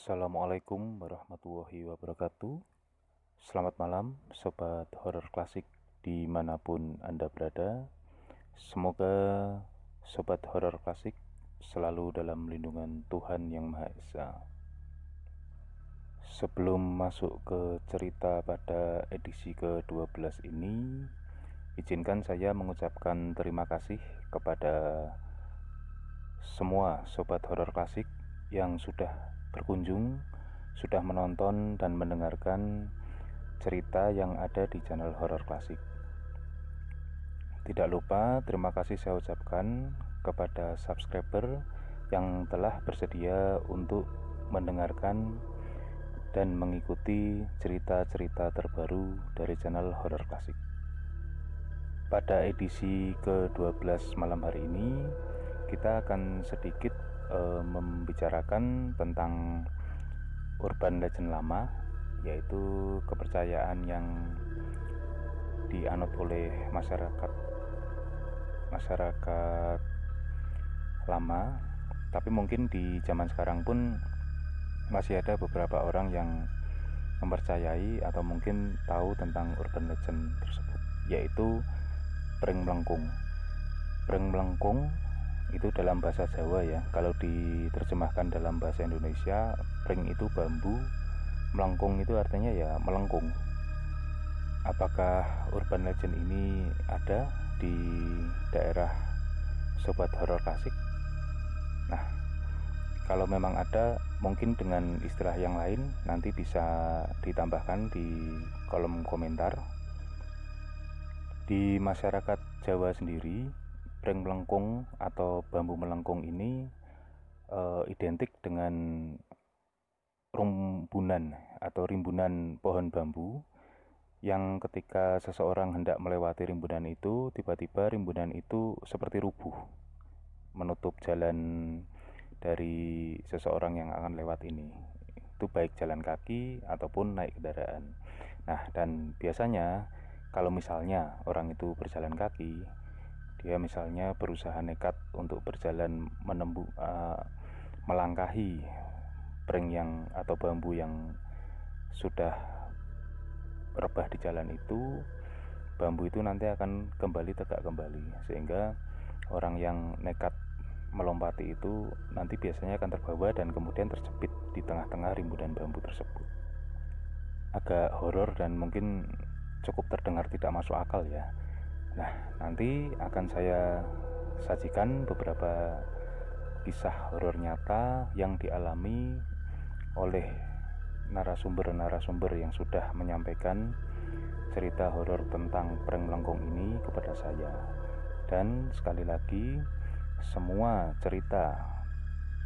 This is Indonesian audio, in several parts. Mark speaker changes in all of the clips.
Speaker 1: Assalamualaikum warahmatullahi wabarakatuh. Selamat malam Sobat Horor Klasik dimanapun Anda berada. Semoga Sobat Horor Klasik selalu dalam lindungan Tuhan Yang Maha Esa. Sebelum masuk ke cerita pada edisi ke-12 ini, izinkan saya mengucapkan terima kasih kepada semua Sobat Horor Klasik yang sudah berkunjung, sudah menonton dan mendengarkan cerita yang ada di channel Horor Klasik. Tidak lupa terima kasih saya ucapkan kepada subscriber yang telah bersedia untuk mendengarkan dan mengikuti cerita-cerita terbaru dari channel Horor Klasik. Pada edisi ke-12 malam hari ini, kita akan sedikit membicarakan tentang urban legend lama, yaitu kepercayaan yang dianut oleh masyarakat lama, tapi mungkin di zaman sekarang pun masih ada beberapa orang yang mempercayai atau mungkin tahu tentang urban legend tersebut, yaitu pring melengkung. Pring melengkung itu dalam bahasa Jawa ya. Kalau diterjemahkan dalam bahasa Indonesia, pring itu bambu, melengkung itu artinya ya melengkung. Apakah urban legend ini ada di daerah Sobat Horor Klasik? Nah, kalau memang ada, mungkin dengan istilah yang lain nanti bisa ditambahkan di kolom komentar. Di masyarakat Jawa sendiri, pring melengkung atau bambu melengkung ini identik dengan rumbunan atau rimbunan pohon bambu yang ketika seseorang hendak melewati rimbunan itu, tiba-tiba rimbunan itu seperti rubuh, menutup jalan dari seseorang yang akan lewat ini. Itu baik jalan kaki ataupun naik kendaraan. Nah, dan biasanya kalau misalnya orang itu berjalan kaki, dia misalnya berusaha nekat untuk berjalan melangkahi pring yang atau bambu yang sudah rebah di jalan itu, bambu itu nanti akan kembali tegak kembali, sehingga orang yang nekat melompati itu nanti biasanya akan terbawa dan kemudian terjepit di tengah-tengah rimbunan bambu tersebut. Agak horor dan mungkin cukup terdengar tidak masuk akal ya. Nah, nanti akan saya sajikan beberapa kisah horor nyata yang dialami oleh narasumber-narasumber yang sudah menyampaikan cerita horor tentang pring melengkung ini kepada saya. Dan sekali lagi, semua cerita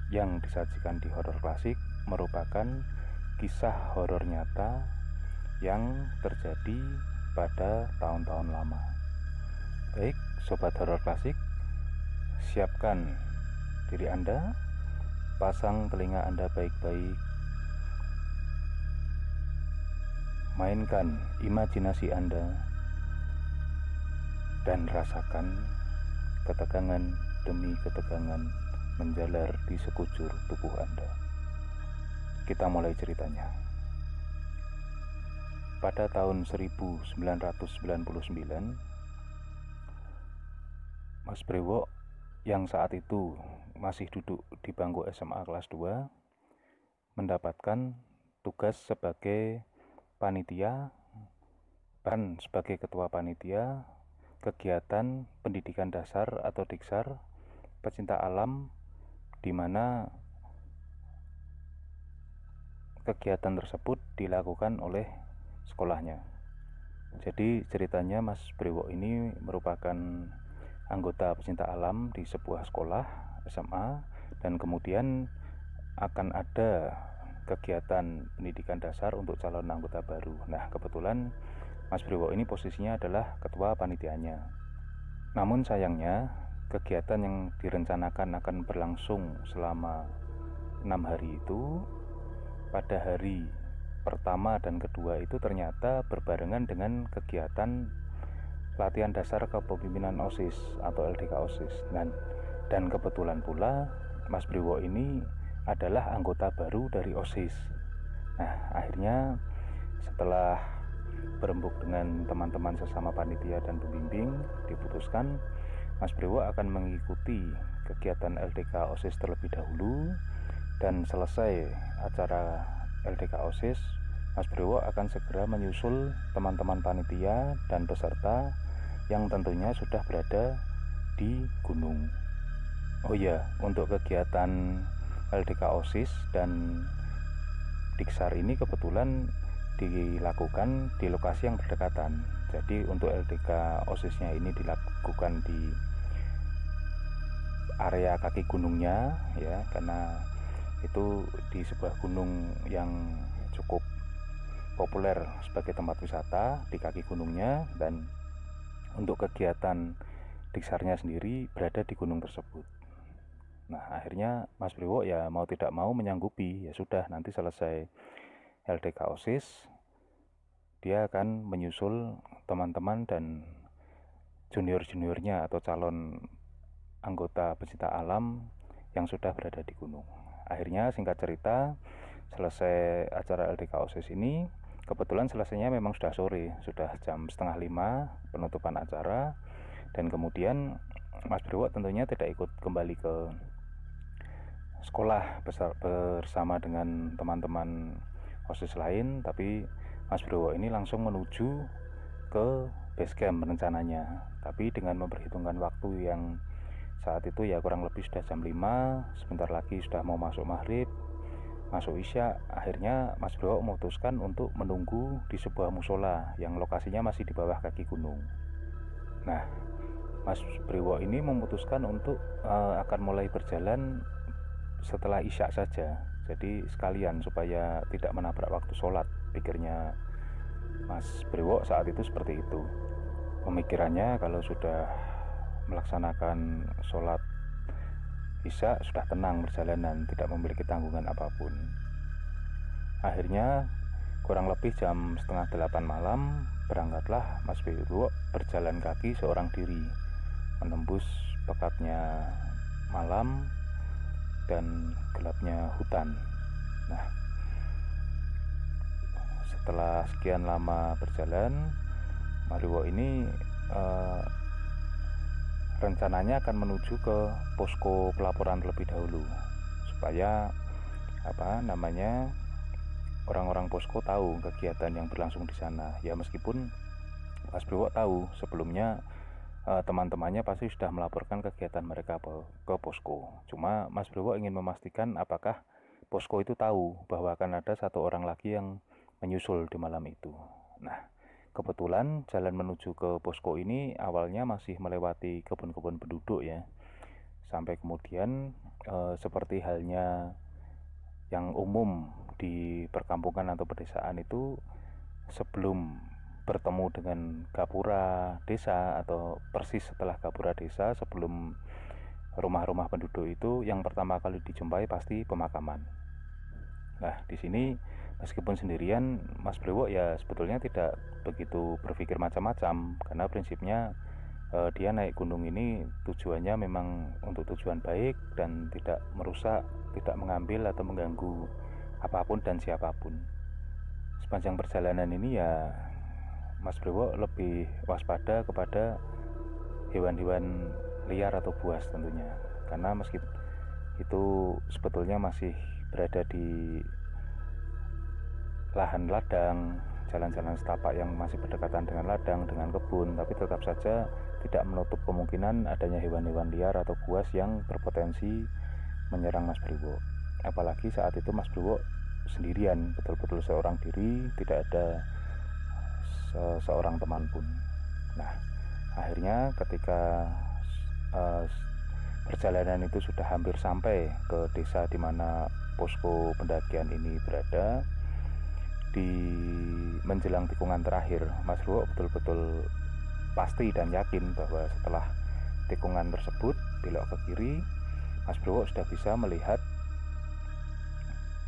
Speaker 1: yang disajikan di Horor Klasik merupakan kisah horor nyata yang terjadi pada tahun-tahun lama. Baik, Sobat Horor Klasik, siapkan diri Anda, pasang telinga Anda baik-baik, mainkan imajinasi Anda, dan rasakan ketegangan demi ketegangan menjalar di sekujur tubuh Anda. Kita mulai ceritanya. Pada tahun 1999, Mas Brewo yang saat itu masih duduk di bangku SMA kelas 2 mendapatkan tugas sebagai panitia, bahkan sebagai ketua panitia kegiatan pendidikan dasar atau Diksar pecinta alam, di mana kegiatan tersebut dilakukan oleh sekolahnya. Jadi ceritanya Mas Brewo ini merupakan anggota pecinta alam di sebuah sekolah SMA, dan kemudian akan ada kegiatan pendidikan dasar untuk calon anggota baru. Nah, kebetulan Mas Brewo ini posisinya adalah ketua panitianya. Namun sayangnya kegiatan yang direncanakan akan berlangsung selama 6 hari itu, pada hari pertama dan kedua itu ternyata berbarengan dengan kegiatan latihan dasar kepemimpinan OSIS atau LDK OSIS. Dan kebetulan pula Mas Brewo ini adalah anggota baru dari OSIS. Nah, akhirnya setelah berembuk dengan teman-teman sesama panitia dan pembimbing, diputuskan Mas Brewo akan mengikuti kegiatan LDK OSIS terlebih dahulu, dan selesai acara LDK OSIS, Mas Brewo akan segera menyusul teman-teman panitia dan peserta yang tentunya sudah berada di gunung. Oh iya, untuk kegiatan LDK OSIS dan Diksar ini kebetulan dilakukan di lokasi yang berdekatan. Jadi untuk LDK OSIS-nya ini dilakukan di area kaki gunungnya ya, karena itu di sebuah gunung yang cukup populer sebagai tempat wisata di kaki gunungnya, dan untuk kegiatan Diksarnya sendiri berada di gunung tersebut. Nah, akhirnya Mas Brewo ya mau tidak mau menyanggupi, ya sudah, nanti selesai LDK OSIS dia akan menyusul teman-teman dan junior-juniornya atau calon anggota pecinta alam yang sudah berada di gunung. Akhirnya singkat cerita, selesai acara LDK OSIS ini, kebetulan selesainya memang sudah sore, sudah jam 4:30 penutupan acara, dan kemudian Mas Brewo tentunya tidak ikut kembali ke sekolah bersama dengan teman-teman OSIS lain, tapi Mas Brewo ini langsung menuju ke base camp rencananya, tapi dengan memperhitungkan waktu yang saat itu ya kurang lebih sudah jam 5, sebentar lagi sudah mau masuk maghrib, masuk isya. Akhirnya Mas Brewo memutuskan untuk menunggu di sebuah musola yang lokasinya masih di bawah kaki gunung. Nah, Mas Brewo ini memutuskan untuk akan mulai berjalan setelah isya saja, jadi sekalian supaya tidak menabrak waktu sholat, pikirnya Mas Brewo saat itu seperti itu. Pemikirannya kalau sudah melaksanakan sholat isya sudah tenang perjalanan, tidak memiliki tanggungan apapun. Akhirnya kurang lebih jam 7:30 malam berangkatlah Mas Brewo berjalan kaki seorang diri menembus pekatnya malam dan gelapnya hutan. Nah, setelah sekian lama berjalan, Mas Brewo ini rencananya akan menuju ke posko pelaporan terlebih dahulu supaya orang-orang posko tahu kegiatan yang berlangsung di sana. Ya meskipun Mas Brewo tahu sebelumnya teman-temannya pasti sudah melaporkan kegiatan mereka ke posko. Cuma Mas Brewo ingin memastikan apakah posko itu tahu bahwa akan ada satu orang lagi yang menyusul di malam itu. Nah, kebetulan jalan menuju ke posko ini awalnya masih melewati kebun-kebun penduduk ya. Sampai kemudian seperti halnya yang umum di perkampungan atau pedesaan itu, sebelum bertemu dengan gapura desa atau persis setelah gapura desa, sebelum rumah-rumah penduduk itu, yang pertama kali dijumpai pasti pemakaman. Nah, di sini meskipun sendirian, Mas Brewo ya sebetulnya tidak begitu berpikir macam-macam, karena prinsipnya dia naik gunung ini tujuannya memang untuk tujuan baik dan tidak merusak, tidak mengambil atau mengganggu apapun dan siapapun. Sepanjang perjalanan ini ya Mas Brewo lebih waspada kepada hewan-hewan liar atau buas tentunya, karena meski itu sebetulnya masih berada di lahan ladang, jalan-jalan setapak yang masih berdekatan dengan ladang, dengan kebun, tapi tetap saja tidak menutup kemungkinan adanya hewan-hewan liar atau buas yang berpotensi menyerang Mas Brewo. Apalagi saat itu Mas Brewo sendirian, betul-betul seorang diri, tidak ada seorang teman pun. Nah, akhirnya ketika perjalanan itu sudah hampir sampai ke desa di mana posko pendakian ini berada, di menjelang tikungan terakhir, Mas Brewo betul-betul pasti dan yakin bahwa setelah tikungan tersebut belok ke kiri, Mas Brewo sudah bisa melihat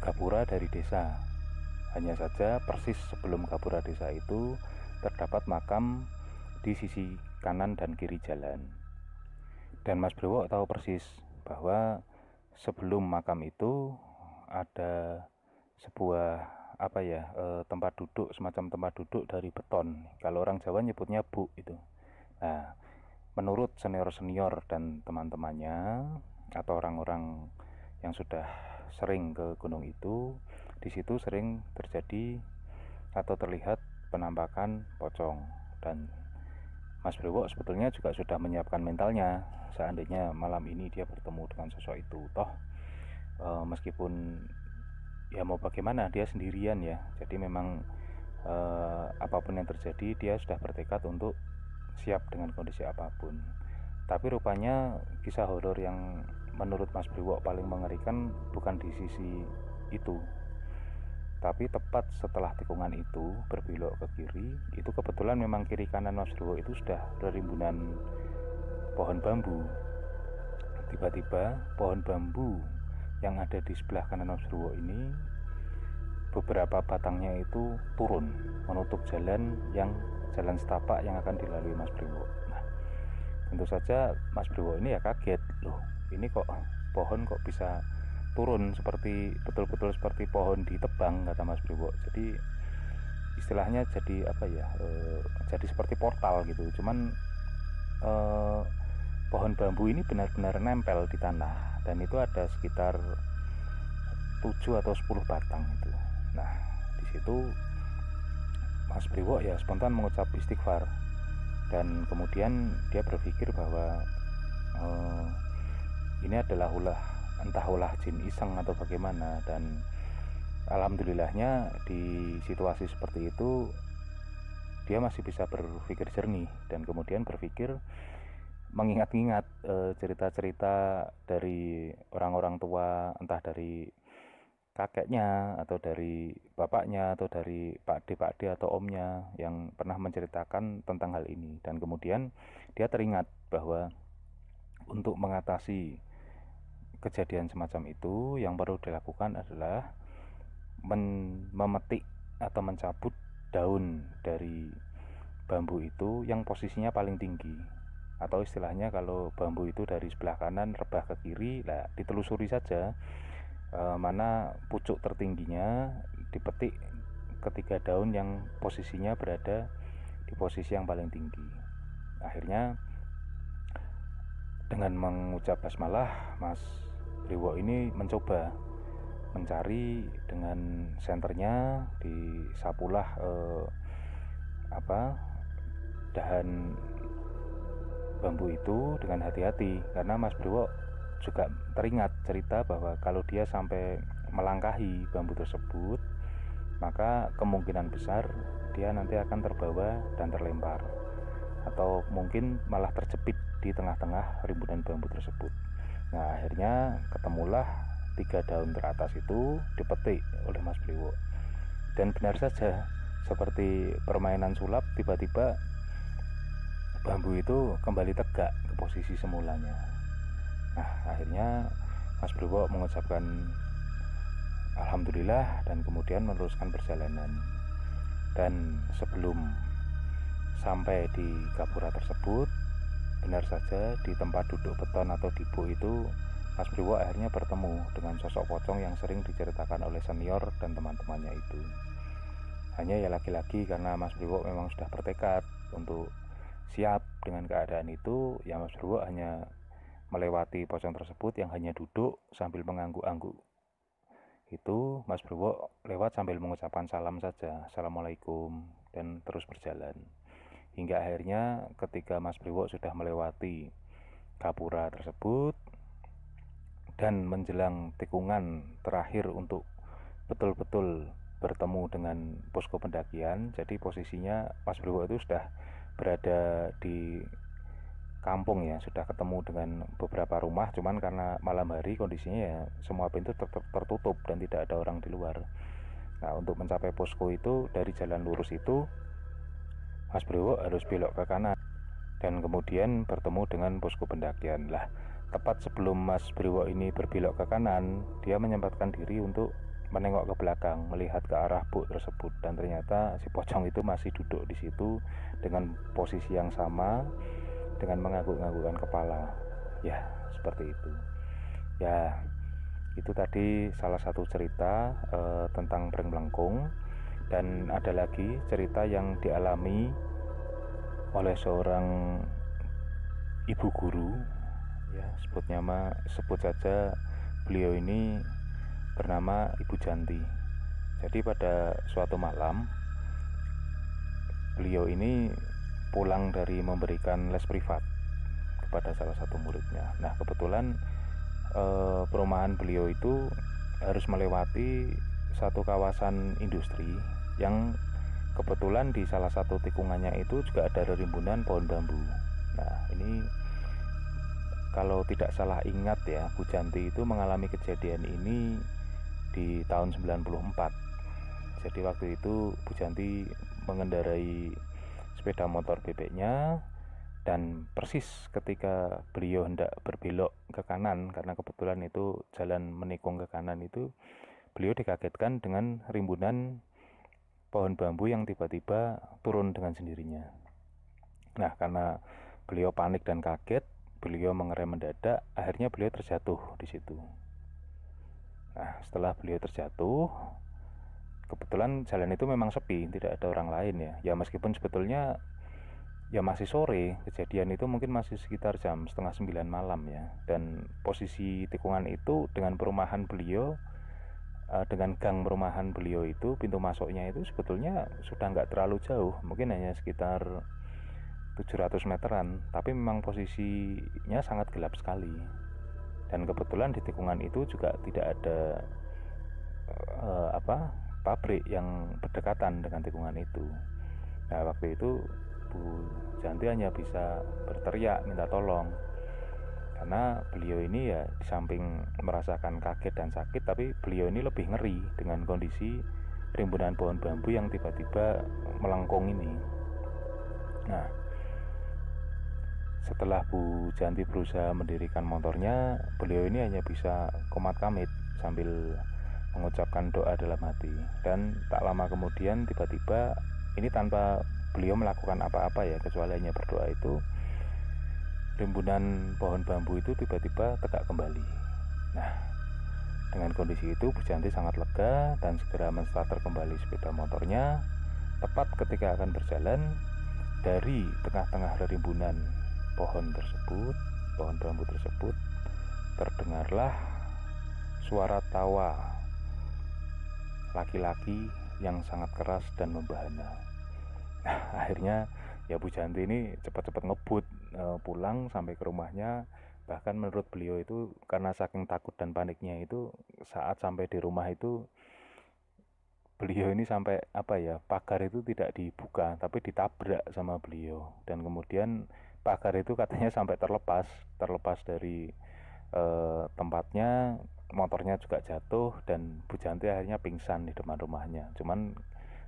Speaker 1: gapura dari desa. Hanya saja persis sebelum gapura desa itu terdapat makam di sisi kanan dan kiri jalan. Dan Mas Brewo tahu persis bahwa sebelum makam itu ada sebuah tempat duduk, semacam tempat duduk dari beton. Kalau orang Jawa nyebutnya buk itu. Nah, menurut senior-senior dan teman-temannya atau orang-orang yang sudah sering ke gunung itu, di situ sering terjadi atau terlihat penampakan pocong. Dan Mas Brewo sebetulnya juga sudah menyiapkan mentalnya seandainya malam ini dia bertemu dengan sosok itu. Toh meskipun ya mau bagaimana, dia sendirian ya, jadi memang apapun yang terjadi dia sudah bertekad untuk siap dengan kondisi apapun. Tapi rupanya kisah horor yang menurut Mas Brewo paling mengerikan bukan di sisi itu, tapi tepat setelah tikungan itu berbelok ke kiri, itu kebetulan memang kiri kanan Mas Brewo itu sudah berimbunan pohon bambu. Tiba-tiba pohon bambu yang ada di sebelah kanan Mas Brewo ini, beberapa batangnya itu turun menutup jalan setapak yang akan dilalui Mas Brewo. Nah, tentu saja Mas Brewo ini ya kaget, loh ini kok pohon kok bisa turun betul-betul seperti pohon ditebang, kata Mas Brewo. Jadi istilahnya jadi jadi seperti portal gitu. Cuman pohon bambu ini benar-benar nempel di tanah, dan itu ada sekitar 7 atau 10 batang itu. Nah, di situ Mas Brewo ya spontan mengucap istighfar, dan kemudian dia berpikir bahwa ini adalah entah ulah jin iseng atau bagaimana. Dan alhamdulillahnya di situasi seperti itu dia masih bisa berpikir jernih, dan kemudian berpikir mengingat-ingat cerita-cerita dari orang-orang tua, entah dari kakeknya atau dari bapaknya atau dari pakde atau omnya yang pernah menceritakan tentang hal ini. Dan kemudian dia teringat bahwa untuk mengatasi kejadian semacam itu yang perlu dilakukan adalah memetik atau mencabut daun dari bambu itu yang posisinya paling tinggi, atau istilahnya kalau bambu itu dari sebelah kanan rebah ke kiri, lah ditelusuri saja mana pucuk tertingginya, dipetik ketiga daun yang posisinya berada di posisi yang paling tinggi. Akhirnya dengan mengucap basmalah, Mas Brewo ini mencoba mencari dengan senternya, disapulah dahan bambu itu dengan hati-hati, karena Mas Brewo juga teringat cerita bahwa kalau dia sampai melangkahi bambu tersebut, maka kemungkinan besar dia nanti akan terbawa dan terlempar, atau mungkin malah terjepit di tengah-tengah rimbunan bambu tersebut. Nah, akhirnya ketemulah 3 daun teratas itu dipetik oleh Mas Brewo. Dan benar saja, seperti permainan sulap, tiba-tiba bambu itu kembali tegak ke posisi semulanya. Nah, akhirnya Mas Brewo mengucapkan alhamdulillah dan kemudian meneruskan perjalanan. Dan sebelum sampai di gapura tersebut, benar saja di tempat duduk beton atau di buk itu, Mas Brewo akhirnya bertemu dengan sosok pocong yang sering diceritakan oleh senior dan teman-temannya itu. Hanya ya lagi-lagi karena Mas Brewo memang sudah bertekad untuk siap dengan keadaan itu, ya Mas Brewo hanya melewati pocong tersebut yang hanya duduk sambil mengangguk-angguk. Itu Mas Brewo lewat sambil mengucapkan salam saja, assalamualaikum, dan terus berjalan. Hingga akhirnya ketika Mas Brewo sudah melewati gapura tersebut dan menjelang tikungan terakhir untuk betul-betul bertemu dengan posko pendakian, jadi posisinya Mas Brewo itu sudah berada di kampung ya, sudah ketemu dengan beberapa rumah, cuman karena malam hari kondisinya ya semua pintu tertutup dan tidak ada orang di luar. Nah, untuk mencapai posko itu dari jalan lurus itu Mas Brewo harus belok ke kanan dan kemudian bertemu dengan posko pendakian. Lah, tepat sebelum Mas Brewo ini berbelok ke kanan, dia menyempatkan diri untuk menengok ke belakang, melihat ke arah buk tersebut, dan ternyata si pocong itu masih duduk di situ dengan posisi yang sama, dengan mengangguk-anggukkan kepala. Ya, seperti itu. Ya, Itu tadi salah satu cerita tentang pring melengkung. Dan ada lagi cerita yang dialami oleh seorang ibu guru, ya sebut saja beliau ini bernama Ibu Janti. Jadi pada suatu malam beliau ini pulang dari memberikan les privat kepada salah satu muridnya. Nah, kebetulan perumahan beliau itu harus melewati satu kawasan industri yang kebetulan di salah satu tikungannya itu juga ada rimbunan pohon bambu. Nah, ini kalau tidak salah ingat ya, Bu Janti itu mengalami kejadian ini di tahun 94. Jadi waktu itu Bu Janti mengendarai sepeda motor bebeknya, dan persis ketika beliau hendak berbelok ke kanan, karena kebetulan itu jalan menikung ke kanan, itu beliau dikagetkan dengan rimbunan pohon bambu yang tiba-tiba turun dengan sendirinya. Nah, karena beliau panik dan kaget, beliau mengerem mendadak, akhirnya beliau terjatuh di situ. Nah, setelah beliau terjatuh, kebetulan jalan itu memang sepi, tidak ada orang lain ya. Ya meskipun sebetulnya ya masih sore, kejadian itu mungkin masih sekitar jam 8:30 malam ya. Dan posisi tikungan itu dengan perumahan beliau, dengan gang perumahan beliau itu, pintu masuknya itu sebetulnya sudah nggak terlalu jauh, mungkin hanya sekitar 700 meteran, tapi memang posisinya sangat gelap sekali. Dan kebetulan di tikungan itu juga tidak ada pabrik yang berdekatan dengan tikungan itu. Nah, waktu itu Bu Janti hanya bisa berteriak minta tolong, karena beliau ini ya di samping merasakan kaget dan sakit, tapi beliau ini lebih ngeri dengan kondisi rimbunan pohon bambu yang tiba-tiba melengkung ini. Nah, setelah Bu Janti berusaha mendirikan motornya, beliau ini hanya bisa komat kamit sambil mengucapkan doa dalam hati. Dan tak lama kemudian tiba-tiba, ini tanpa beliau melakukan apa-apa ya, kecuali hanya berdoa itu, rimbunan pohon bambu itu tiba-tiba tegak kembali. Nah, dengan kondisi itu Bu Janti sangat lega dan segera menstarter kembali sepeda motornya. Tepat ketika akan berjalan, dari tengah-tengah rimbunan pohon bambu tersebut, terdengarlah suara tawa laki-laki yang sangat keras dan membahana. Nah, akhirnya ya Bu Janti ini cepat-cepat ngebut pulang sampai ke rumahnya. Bahkan menurut beliau itu karena saking takut dan paniknya itu, saat sampai di rumah itu beliau ini sampai pagar itu tidak dibuka tapi ditabrak sama beliau, dan kemudian pagar itu katanya sampai terlepas dari tempatnya, motornya juga jatuh, dan Bu Janti akhirnya pingsan di depan rumahnya. Cuman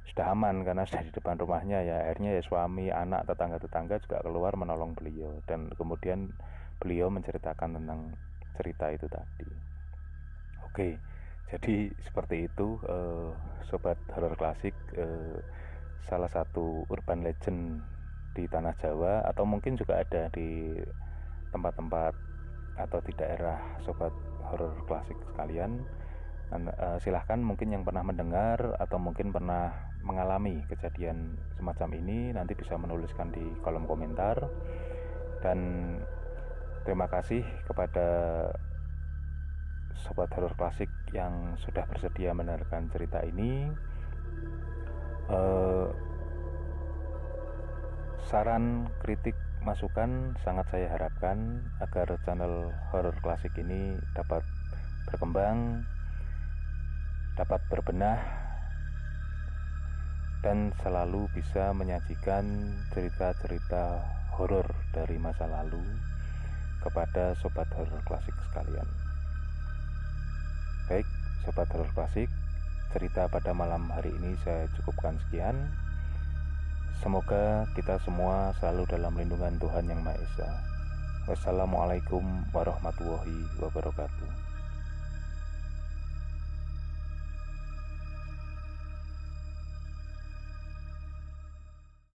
Speaker 1: sudah aman karena sudah di depan rumahnya ya. Akhirnya ya suami, anak, tetangga juga keluar menolong beliau, dan kemudian beliau menceritakan tentang cerita itu tadi. Oke, jadi seperti itu sobat horor klasik, salah satu urban legend di tanah Jawa, atau mungkin juga ada di tempat-tempat atau di daerah sobat horor klasik sekalian. Silahkan mungkin yang pernah mendengar atau mungkin pernah mengalami kejadian semacam ini, nanti bisa menuliskan di kolom komentar. Dan terima kasih kepada sobat horor klasik yang sudah bersedia mendengarkan cerita ini. Saran, kritik, masukan sangat saya harapkan agar channel horor klasik ini dapat berkembang, dapat berbenah, dan selalu bisa menyajikan cerita-cerita horor dari masa lalu kepada sobat horor klasik sekalian. Baik, sobat horor klasik, cerita pada malam hari ini saya cukupkan sekian. Semoga kita semua selalu dalam lindungan Tuhan Yang Maha Esa. Wassalamualaikum warahmatullahi wabarakatuh.